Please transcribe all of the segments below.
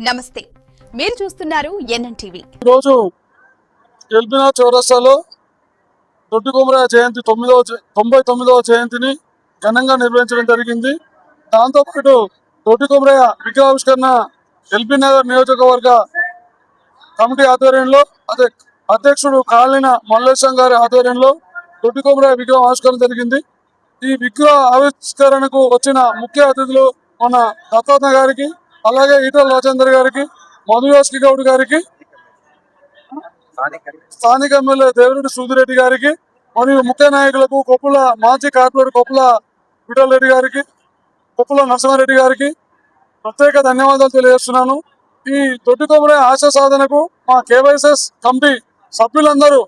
నమస్తే, మీరు చూస్తున్నారు ఎన్ఎన్టీవీ. ఈరోజు ఎల్బీనా చౌరస్తాలో దొడ్డి కొమరయ్య జయంతి 99వ జయంతిని ఘనంగా నిర్వహించడం జరిగింది. దాంతోపాటు దొడ్డి కొమరయ్య విగ్రహావిష్కరణ ఎల్బీ నగర్ నియోజకవర్గ కమిటీ ఆధ్వర్యంలో అధ్యక్షుడు కాళిన మల్లేశం గారి ఆధ్వర్యంలో దొడ్డి కొమరయ్య విగ్రహం ఆవిష్కరణ జరిగింది. ఈ విగ్రహ ఆవిష్కరణకు వచ్చిన ముఖ్య అతిథులు మన దత్తాత్మ గారికి, అలాగే ఈటల రాజేందర్ గారికి, మధుయాస్కి గౌడ్ గారికి, స్థానిక ఎమ్మెల్యే దేవిరెడ్డి సూదిరెడ్డి గారికి, మరియు ముఖ్య నాయకులకు కొప్పుల మాజీ కార్పొరేటర్ కొప్పుల విఠల్ రెడ్డి గారికి, కొప్పుల నరసింహారెడ్డి గారికి ప్రత్యేక ధన్యవాదాలు తెలియజేస్తున్నాను. ఈ దొడ్డి కొమరయ్య ఆశ సాధనకు మా కేవైఎస్ఎస్ కమిటీ సభ్యులందరూ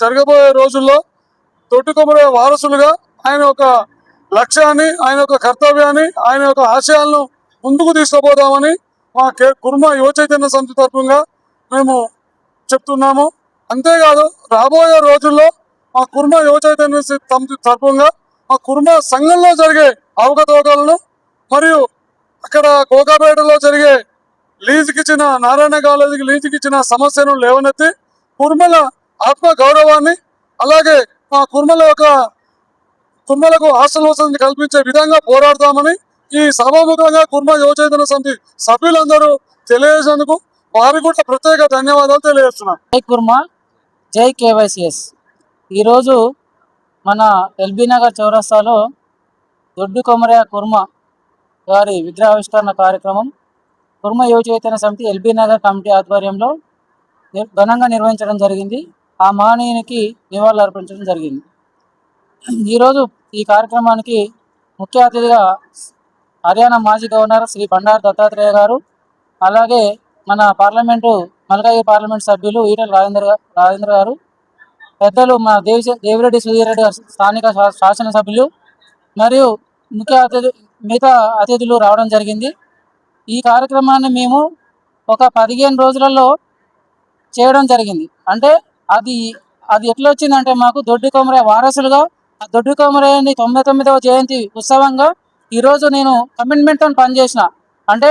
జరగబోయే రోజుల్లో దొడ్డి కొమరయ్య వారసులుగా ఆయన ఒక లక్ష్యాన్ని, ఆయన యొక్క కర్తవ్యాన్ని, ఆయన యొక్క ఆశయాలను ముందుకు తీసుకుపోదామని మా కుర్మ యువ చైతన్య సమితి తరఫుగా మేము చెప్తున్నాము. అంతేకాదు రాబోయే రోజుల్లో మా కుర్మ యువ చైతన్య సమితి తరఫుగా మా కుర్మ సంఘంలో జరిగే అవకతవకలను, మరియు అక్కడ కోకాపేటలో జరిగే లీజుకిచ్చిన నారాయణ కాలేజీకి లీజుకిచ్చిన సమస్యను లేవనెత్తి కుర్మల ఆత్మ గౌరవాన్ని, అలాగే మా కుర్మలకు హాస్టల్ వసతిని కల్పించే విధంగా పోరాడతామని ఈ సభాముఖంగా కుర్మ యువ చైతన్య సమితి సభ్యులందరూ తెలియజేసేందుకు వారికి కూడా ప్రత్యేక ధన్యవాదాలు తెలియజేస్తున్నాను. జై కుర్మ, జై కేవైసిఎస్. ఈరోజు మన ఎల్బీ నగర్ చౌరస్తాలో దొడ్డి కొమరయ్య కుర్మ గారి విగ్రహావిష్కరణ కార్యక్రమం కుర్మ యువ చైతన్య సమితి ఎల్బీ నగర్ కమిటీ ఆధ్వర్యంలో ఘనంగా నిర్వహించడం జరిగింది. ఆ మహనీయునికి నివాళులు అర్పించడం జరిగింది. ఈరోజు ఈ కార్యక్రమానికి ముఖ్య అతిథిగా హర్యానా మాజీ గవర్నర్ శ్రీ బండారు దత్తాత్రేయ గారు, అలాగే మన మల్కాయి పార్లమెంట్ సభ్యులు ఈటల రాజేంద్ర గారు, పెద్దలు మా దేవిరెడ్డి సుధీరెడ్డి గారు స్థానిక శాసనసభ్యులు, మరియు మిగతా అతిథులు రావడం జరిగింది. ఈ కార్యక్రమాన్ని మేము ఒక 15 రోజులలో చేయడం జరిగింది. అంటే అది ఎట్లా వచ్చిందంటే, మాకు దొడ్డి కొమరయ్య వారసులుగా ఆ దొడ్డి కొమరయ్యని 99వ జయంతి ఉత్సవంగా ఈరోజు నేను కమిట్మెంట్తో పనిచేసిన. అంటే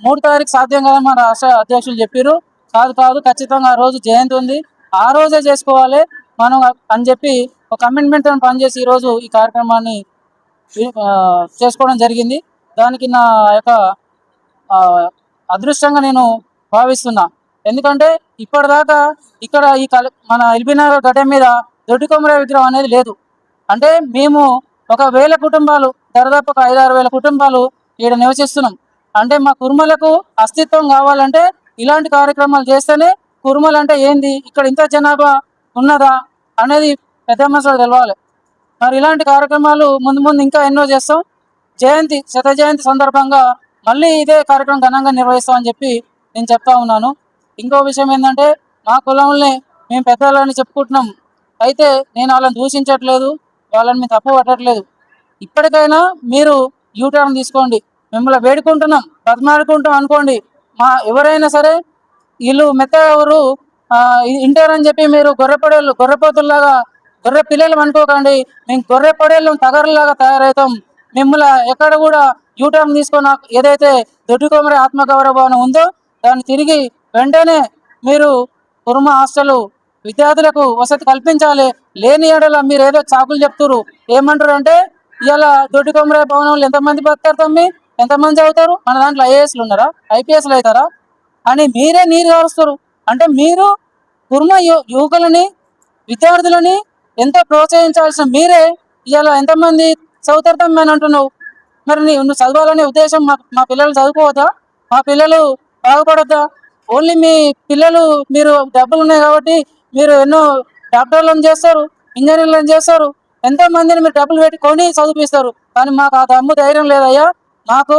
3 తారీఖు సాధ్యం కదా మా రాష్ట్ర అధ్యక్షులు చెప్పారు. కాదు ఖచ్చితంగా ఆ రోజు జయంతి ఉంది, ఆ రోజే చేసుకోవాలి మనం అని చెప్పి ఒక కమిట్మెంట్తో పనిచేసి ఈరోజు ఈ కార్యక్రమాన్ని చేసుకోవడం జరిగింది. దానికి నా యొక్క అదృష్టంగా నేను భావిస్తున్నా. ఎందుకంటే ఇప్పటిదాకా ఇక్కడ మన ఎల్బీ నగర్ గడ్డ మీద దొడ్డి కొమరయ్య విగ్రహం అనేది లేదు. అంటే మేము ఒక 1000 కుటుంబాలు, దాదాపు 5-6 వేల కుటుంబాలు ఇక్కడ నివసిస్తున్నాం. అంటే మా కుర్మలకు అస్తిత్వం కావాలంటే ఇలాంటి కార్యక్రమాలు చేస్తేనే కుర్మలు అంటే ఏంది, ఇక్కడ ఇంత జనాభా ఉన్నదా అనేది పెద్ద మనసులో తెలవాలి. మరి ఇలాంటి కార్యక్రమాలు ముందు ఇంకా ఎన్నో చేస్తాం. శత జయంతి సందర్భంగా మళ్ళీ ఇదే కార్యక్రమం ఘనంగా నిర్వహిస్తామని చెప్పి నేను చెప్తా ఉన్నాను. ఇంకో విషయం ఏంటంటే, మా కులంలో మేము పెద్దలని చెప్పుకుంటున్నాం. అయితే నేను వాళ్ళని దూషించట్లేదు, వాళ్ళని మేము తప్పు పట్టట్లేదు. ఇప్పటికైనా మీరు యూటర్న్ తీసుకోండి, మిమ్మల్ని వేడుకుంటున్నాం, బతిమాడుకుంటాం అనుకోండి. ఎవరైనా సరే వీళ్ళు మెత్తగారు ఇంటారని చెప్పి మీరు గొర్రెపోతుల్లాగా గొర్రె పిల్లలు అనుకోకండి. మేము గొర్రె పొడేళ్ళు తగరులాగా తయారవుతాం. మిమ్మల్ని ఎక్కడ కూడా యూటర్న్ తీసుకొని ఏదైతే దొడ్డి కొమరయ్య ఆత్మగౌరవం ఉందో దాన్ని తిరిగి వెంటనే మీరు కుర్మ హాస్టల్ విద్యార్థులకు వసతి కల్పించాలి. లేని ఏడల మీరు ఏదో చాకులు చెప్తారు. ఏమంటారు అంటే, ఇవాళ దొడ్డి కొమరయ్య భవనంలో ఎంతమంది బతారు తమ్మి, ఎంతమంది చదువుతారు, మన దాంట్లో ఐఏఎస్లు ఉన్నారా, ఐపీఎస్లు అవుతారా అని మీరే నీరు కారుస్తారు. అంటే మీరు కుర్మ యువకులని, విద్యార్థులని ఎంతో ప్రోత్సహించాల్సిన మీరే ఇవాళ ఎంతమంది చదువుతారు తమ్మి అని అంటున్నావు. మరి నువ్వు చదవాలనే ఉద్దేశం మా పిల్లలు చదువుకోవద్దా, మా పిల్లలు బాగుపడొద్దా? ఓన్లీ మీ పిల్లలు మీరు డబ్బులు ఉన్నాయి కాబట్టి మీరు ఎన్నో డాక్టర్లను చేస్తారు, ఇంజనీర్లను చేస్తారు, ఎంతో మందిని మీరు డబ్బులు పెట్టి కొని చదివిస్తారు. కానీ మాకు ఆ దమ్ము ధైర్యం లేదయ్యా. మాకు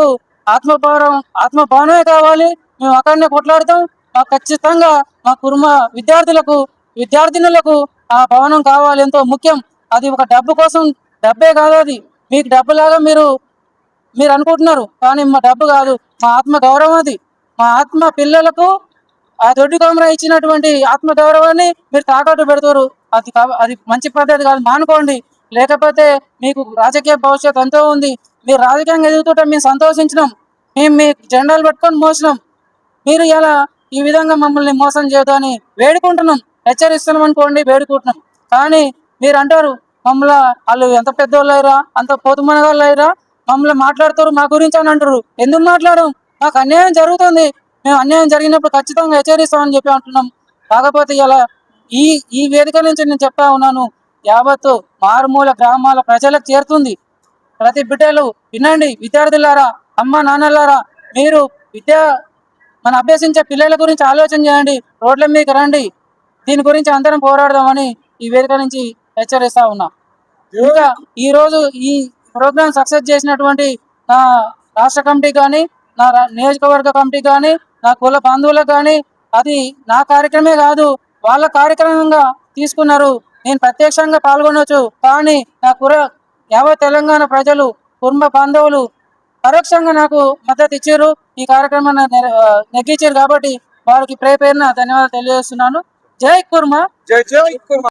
ఆత్మభావనమే కావాలి. మేము అక్కడనే కొట్లాడతాం. మాకు ఖచ్చితంగా మా కుర్మ విద్యార్థినులకు ఆ భవనం కావాలి, ఎంతో ముఖ్యం. అది ఒక డబ్బు కోసం, డబ్బే కాదు అది. మీకు డబ్బులాగా మీరు అనుకుంటున్నారు, కానీ మా డబ్బు కాదు, మా ఆత్మ గౌరవం. అది మా ఆత్మ పిల్లలకు ఆ దొడ్డి కొమరయ్య ఇచ్చినటువంటి ఆత్మ గౌరవాన్ని మీరు తాకట్టు పెడతారు. అది మంచి పద్ధతి కాదు, మానుకోండి. లేకపోతే మీకు రాజకీయ భవిష్యత్తు ఎంతో ఉంది. మీరు రాజకీయంగా ఎదుగుతుంటే మేము సంతోషించినాం, మేము మీ జెండాలు పట్టుకొని మోసినాం. మీరు ఇలా ఈ విధంగా మమ్మల్ని మోసం చేయదని వేడుకుంటున్నాం, హెచ్చరిస్తున్నాం అనుకోండి, వేడుకుంటున్నాం. కానీ మీరు అంటారు మమ్మల్ని వాళ్ళు ఎంత పెద్దోళ్ళు అయ్యారా, అంత పోతుమనగాళ్ళు అయ్యారా, మమ్మల్ని మాట్లాడుతారు మా గురించి అని అంటారు. ఎందుకు మాట్లాడడం? మాకు అన్యాయం జరుగుతుంది, మేము అన్యాయం జరిగినప్పుడు ఖచ్చితంగా హెచ్చరిస్తామని చెప్పి అంటున్నాం. కాకపోతే ఇలా ఈ ఈ వేదిక నుంచి నేను చెప్తా ఉన్నాను, యావత్తు మారుమూల గ్రామాల ప్రజలకు చేరుతుంది. ప్రతి బిడ్డలు వినండి, విద్యార్థులారా, అమ్మ నాన్నలారా, మీరు మన అభ్యసించే పిల్లల గురించి ఆలోచన చేయండి, రోడ్ల మీదకి రండి, దీని గురించి అందరం పోరాడదామని ఈ వేదిక నుంచి హెచ్చరిస్తా ఉన్నా. ఇంకా ఈ రోజు ఈ ప్రోగ్రామ్ సక్సెస్ చేసినటువంటి నా రాష్ట్ర కమిటీ కానీ, నా నియోజకవర్గ కమిటీ కానీ, నా కుల బంధువులకు కానీ, అది నా కార్యక్రమే కాదు, వాళ్ళ కార్యక్రమంగా తీసుకున్నారు. నేను ప్రత్యక్షంగా పాల్గొనవచ్చు, కానీ నా యావత్ తెలంగాణ ప్రజలు, కుటుంబ బాంధవులు పరోక్షంగా నాకు మద్దతు ఇచ్చారు, ఈ కార్యక్రమాన్ని నెగ్గించారు. కాబట్టి వారికి పేరున ధన్యవాదాలు తెలియజేస్తున్నాను. జై కుర్మా. జై జై కుర్మా.